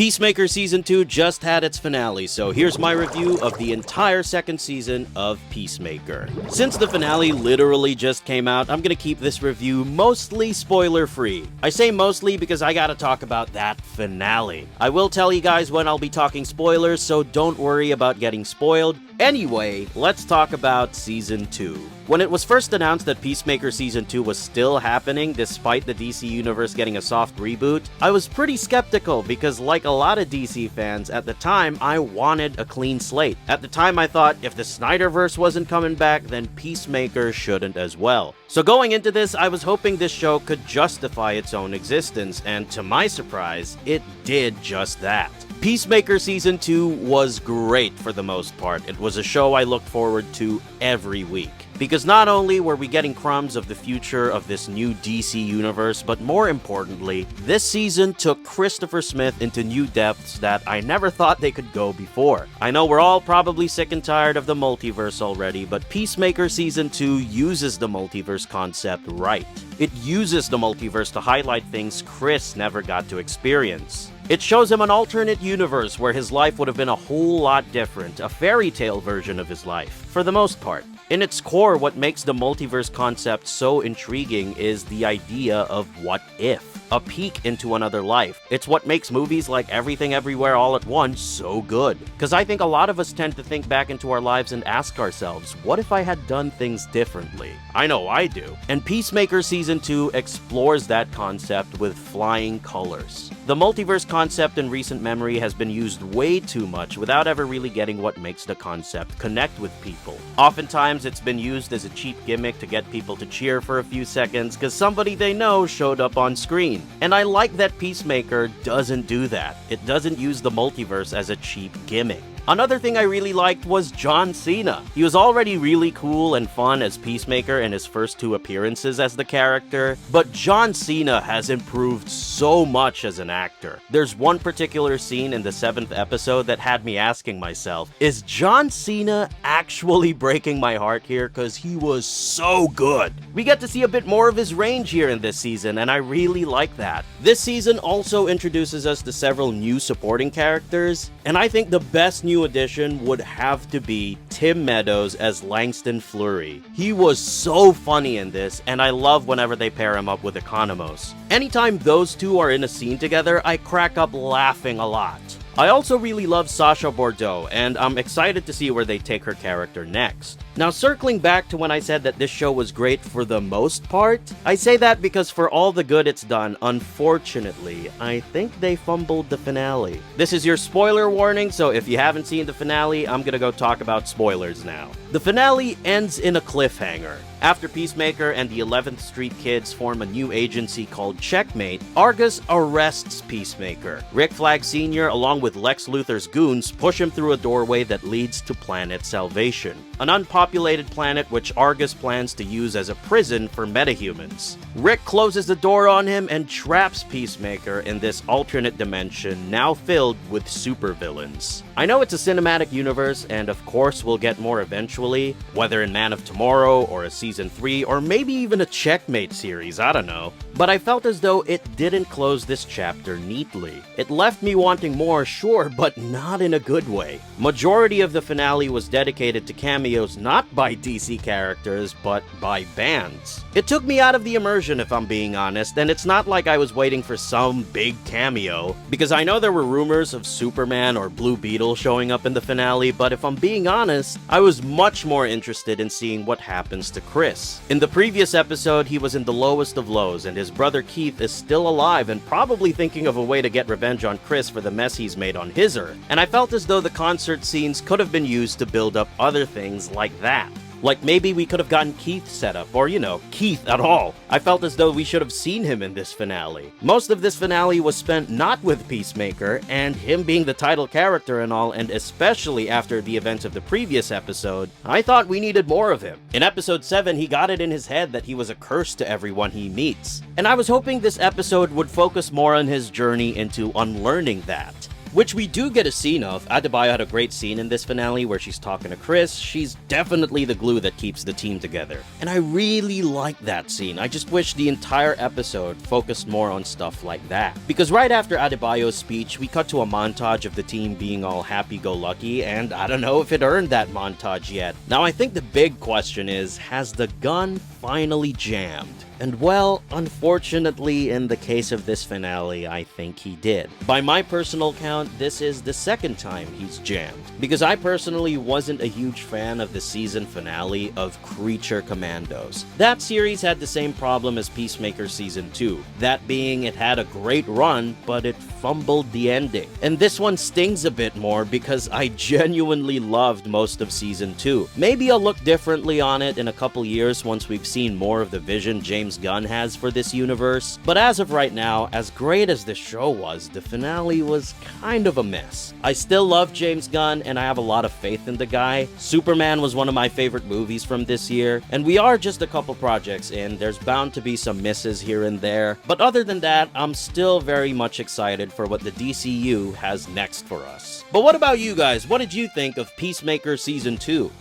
Peacemaker Season 2 just had its finale, so here's my review of the entire second season of Peacemaker. Since the finale literally just came out, I'm gonna keep this review mostly spoiler-free. I say mostly because I gotta talk about that finale. I will tell you guys when I'll be talking spoilers, so don't worry about getting spoiled. Anyway, let's talk about Season 2. When it was first announced that Peacemaker Season 2 was still happening despite the DC Universe getting a soft reboot, I was pretty skeptical because like a lot of DC fans, at the time I wanted a clean slate. At the time I thought if the Snyderverse wasn't coming back, then Peacemaker shouldn't as well. So going into this, I was hoping this show could justify its own existence, and to my surprise, it did just that. Peacemaker Season 2 was great for the most part. It was a show I looked forward to every week. Because not only were we getting crumbs of the future of this new DC universe, but more importantly, this season took Christopher Smith into new depths that I never thought they could go before. I know we're all probably sick and tired of the multiverse already, but Peacemaker Season 2 uses the multiverse concept right. It uses the multiverse to highlight things Chris never got to experience. It shows him an alternate universe where his life would have been a whole lot different, a fairy tale version of his life, for the most part. In its core, what makes the multiverse concept so intriguing is the idea of what if. A peek into another life. It's what makes movies like Everything Everywhere All at Once so good. Because I think a lot of us tend to think back into our lives and ask ourselves, what if I had done things differently? I know I do. And Peacemaker Season 2 explores that concept with flying colors. The multiverse concept in recent memory has been used way too much without ever really getting what makes the concept connect with people. Oftentimes, it's been used as a cheap gimmick to get people to cheer for a few seconds because somebody they know showed up on screen. And I like that Peacemaker doesn't do that. It doesn't use the multiverse as a cheap gimmick. Another thing I really liked was John Cena. He was already really cool and fun as Peacemaker in his first two appearances as the character, but John Cena has improved so much as an actor. There's one particular scene in the 7th episode that had me asking myself, is John Cena actually breaking my heart here? Because he was so good. We get to see a bit more of his range here in this season, and I really like that. This season also introduces us to several new supporting characters, and I think the best new addition would have to be Tim Meadows as Langston Fleury. He was so funny in this, and I love whenever they pair him up with Economos. Anytime those two are in a scene together, I crack up laughing a lot. I also really love Sasha Bordeaux, and I'm excited to see where they take her character next. Now, circling back to when I said that this show was great for the most part, I say that because for all the good it's done, unfortunately, I think they fumbled the finale. This is your spoiler warning, so if you haven't seen the finale, I'm gonna go talk about spoilers now. The finale ends in a cliffhanger. After Peacemaker and the 11th Street Kids form a new agency called Checkmate, Argus arrests Peacemaker. Rick Flag Sr. along with Lex Luthor's goons push him through a doorway that leads to Planet Salvation, an unpopulated planet which Argus plans to use as a prison for metahumans. Rick closes the door on him and traps Peacemaker in this alternate dimension now filled with supervillains. I know it's a cinematic universe, and of course we'll get more eventually, whether in Man of Tomorrow or a Season 3 or maybe even a Checkmate series, I don't know. But I felt as though it didn't close this chapter neatly. It left me wanting more, sure, but not in a good way. Majority of the finale was dedicated to cameos not by DC characters, but by bands. It took me out of the immersion if I'm being honest, and it's not like I was waiting for some big cameo, because I know there were rumors of Superman or Blue Beetle showing up in the finale, but if I'm being honest, I was much more interested in seeing what happens to Chris. In the previous episode, he was in the lowest of lows, and his brother Keith is still alive and probably thinking of a way to get revenge on Chris for the mess he's made on his Earth. And I felt as though the concert scenes could have been used to build up other things like that. Like maybe we could have gotten Keith set up, or Keith at all. I felt as though we should have seen him in this finale. Most of this finale was spent not with Peacemaker, and him being the title character and all, and especially after the events of the previous episode, I thought we needed more of him. In episode 7, he got it in his head that he was a curse to everyone he meets. And I was hoping this episode would focus more on his journey into unlearning that. which we do get a scene of. Adebayo had a great scene in this finale where she's talking to Chris. She's definitely the glue that keeps the team together. And I really like that scene. I just wish the entire episode focused more on stuff like that. Because right after Adebayo's speech, we cut to a montage of the team being all happy-go-lucky, and I don't know if it earned that montage yet. Now, I think the big question is, has the gun finally jammed? And well, unfortunately, in the case of this finale, I think he did. By my personal count, this is the second time he's jammed. Because I personally wasn't a huge fan of the season finale of Creature Commandos. That series had the same problem as Peacemaker Season 2. That being, it had a great run, but it fumbled the ending. And this one stings a bit more because I genuinely loved most of Season 2. Maybe I'll look differently on it in a couple years once we've seen more of the vision James Gunn has for this universe, but as of right now, as great as the show was, the finale was kind of a mess. I still love James Gunn, and I have a lot of faith in the guy. Superman was one of my favorite movies from this year, and we are just a couple projects in. There's bound to be some misses here and there, but other than that, I'm still very much excited for what the DCU has next for us. But what about you guys? What did you think of Peacemaker Season 2?